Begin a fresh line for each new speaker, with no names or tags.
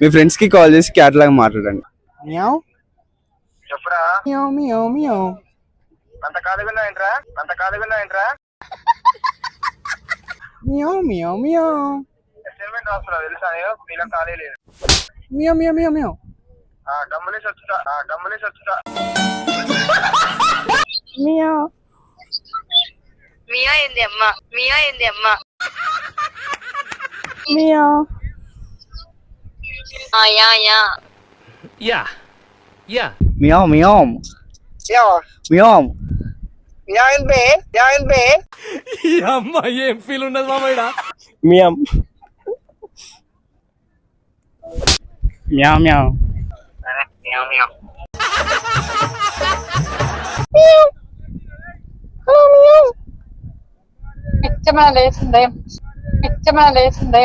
మీ friends కి call చేసి cat లాగా మాట్లాడండి.
మియావ్
చెప్పురా.
Meow meow meow.
అంత ఖాళీగా ఏంట్రా?
Meow meow meow.
అసైన్మెంట్ రాస్తున్నా తెలుసా? నీలో ఖాళీ లేదు.
Meow meow meow meow.
డమ్ములేసి వచ్చుతా.
మియావ్.
మియా ఏంది అమ్మా?
మియావ్.
యా
మియావ్ మియావ్ మియావ్.
ఈ అమ్మా ఏం ఫీల్ ఉండదు మామయ్య.
Meow meow meow.
పిచ్చమన లేచిందే